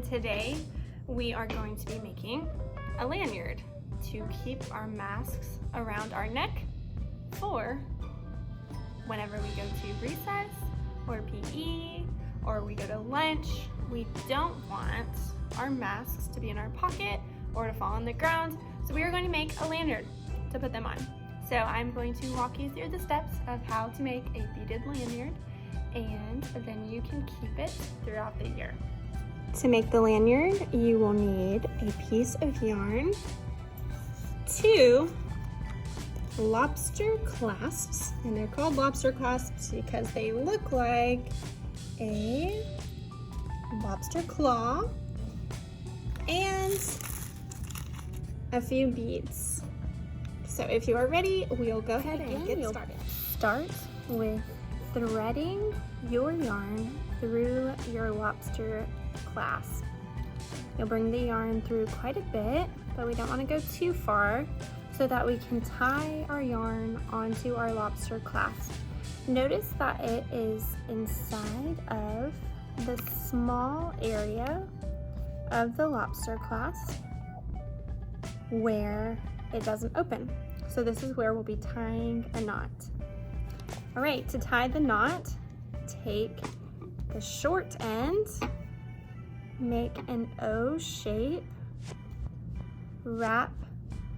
today we are going to be making a lanyard to keep our masks around our neck for whenever we go to recess or PE or we go to lunch. We don't want our masks to be in our pocket or to fall on the ground, so we are going to make a lanyard to put them on. So I'm going to walk you through the steps of how to make a beaded lanyard, and then you can keep it throughout the year. To make the lanyard, you will need a piece of yarn, 2 lobster clasps, and they're called lobster clasps because they look like a lobster claw, and a few beads. So if you are ready, we'll go ahead and get started. Start with threading your yarn through your lobster clasp. You'll bring the yarn through quite a bit, but we don't want to go too far so that we can tie our yarn onto our lobster clasp. Notice that it is inside of the small area of the lobster clasp where it doesn't open. So this is where we'll be tying a knot. All right, to tie the knot, take the short end, make an O shape, wrap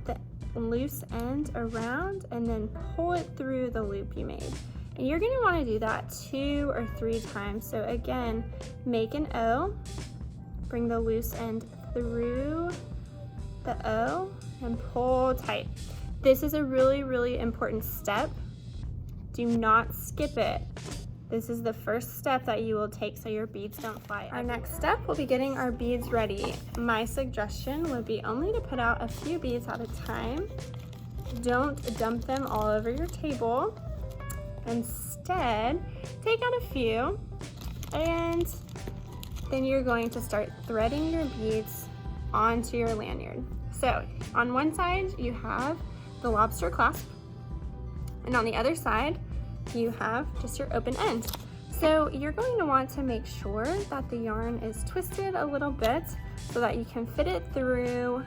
the loose end around, and then pull it through the loop you made. And you're gonna wanna do that 2 or 3 times. So again, make an O, bring the loose end through the O, and pull tight. This is a really, really important step. Do not skip it. This is the first step that you will take so your beads don't fly. Our next step will be getting our beads ready. My suggestion would be only to put out a few beads at a time. Don't dump them all over your table. Instead, take out a few, and then you're going to start threading your beads onto your lanyard. So on one side, you have the lobster clasp, and on the other side, you have just your open end. So you're going to want to make sure that the yarn is twisted a little bit so that you can fit it through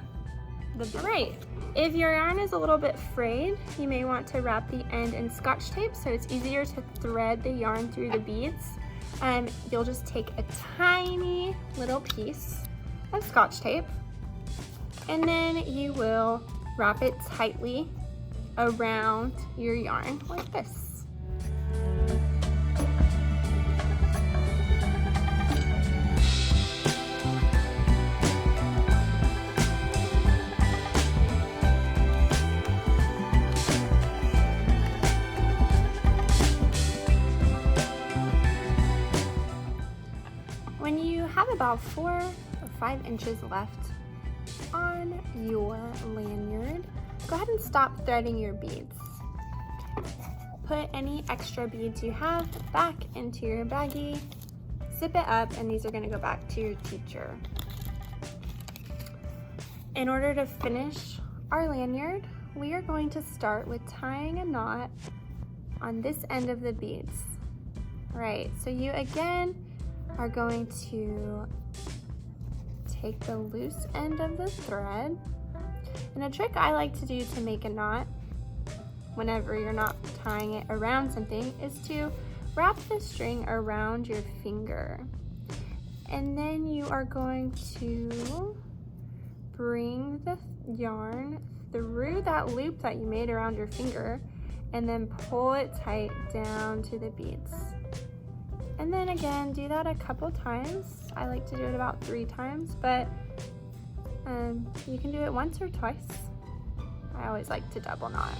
the bead. Right. If your yarn is a little bit frayed, you may want to wrap the end in Scotch tape so it's easier to thread the yarn through the beads. You'll just take a tiny little piece of Scotch tape, and then you will wrap it tightly around your yarn like this. When you have about 4 or 5 inches left on your lanyard, go ahead and stop threading your beads. Put any extra beads you have back into your baggie, zip it up, and these are going to go back to your teacher. In order to finish our lanyard, we are going to start with tying a knot on this end of the beads. All right, so you again are going to take the loose end of the thread. And a trick I like to do to make a knot whenever you're not tying it around something is to wrap the string around your finger. And then you are going to bring the yarn through that loop that you made around your finger and then pull it tight down to the beads. And then again, do that a couple times. I like to do it about 3 times, but you can do it once or twice. I always like to double knot.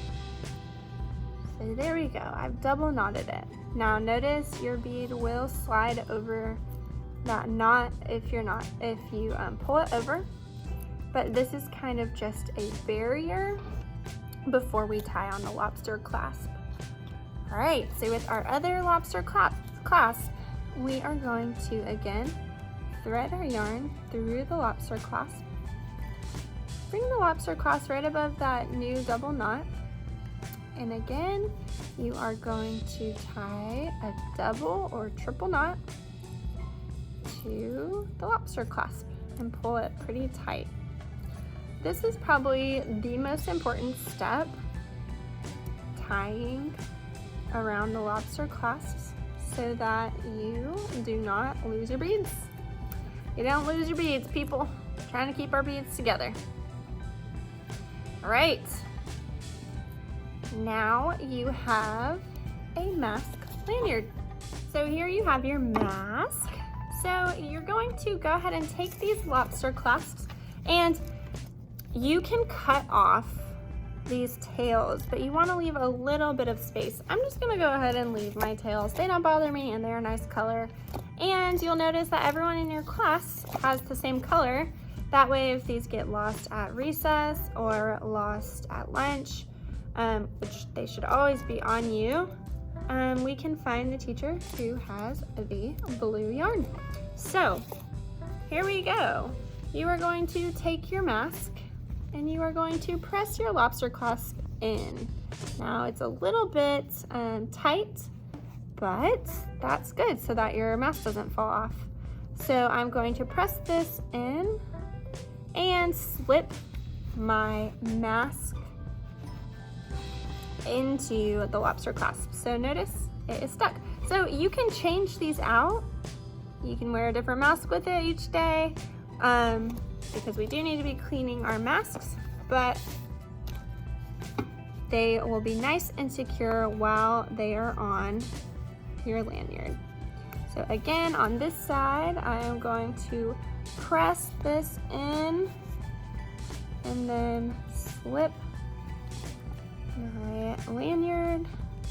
So there we go, I've double knotted it. Now notice your bead will slide over that knot if you pull it over, but this is kind of just a barrier before we tie on the lobster clasp. All right, so with our other lobster clasp, we are going to again thread our yarn through the lobster clasp. Bring the lobster clasp right above that new double knot, and again you are going to tie a double or triple knot to the lobster clasp. and pull it pretty tight. This is probably the most important step, tying around the lobster clasps so that you do not lose your beads. You don't lose your beads, people. Trying to keep our beads together. All right. Now you have a mask lanyard. So here you have your mask. So you're going to go ahead and take these lobster clasps, and you can cut off these tails, but you want to leave a little bit of space. I'm just going to go ahead and leave my tails. They don't bother me, and they're a nice color. And you'll notice that everyone in your class has the same color. That way, if these get lost at recess or lost at lunch, which they should always be on you, we can find the teacher who has the blue yarn. So here we go. You are going to take your mask and you are going to press your lobster clasp in. Now it's a little bit tight, but that's good so that your mask doesn't fall off. So I'm going to press this in and slip my mask into the lobster clasp. So notice it is stuck. So you can change these out. You can wear a different mask with it each day, because we do need to be cleaning our masks, but they will be nice and secure while they are on your lanyard. So again, on this side, I am going to press this in and then slip my lanyard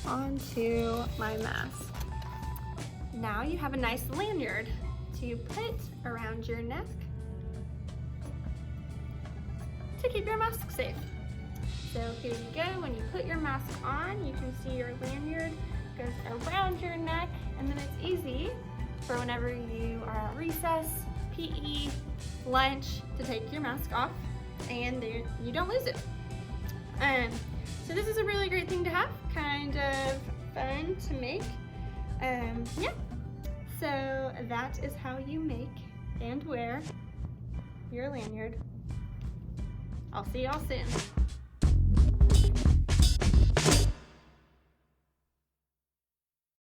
onto my mask. Now you have a nice lanyard to put around your neck to keep your mask safe. So here you go. When you put your mask on, you can see your lanyard goes around your neck, and then it's easy for whenever you are at recess, PE, lunch, to take your mask off and you don't lose it. So this is a really great thing to have, kind of fun to make. Yeah, so that is how you make and wear your lanyard. I'll see y'all soon.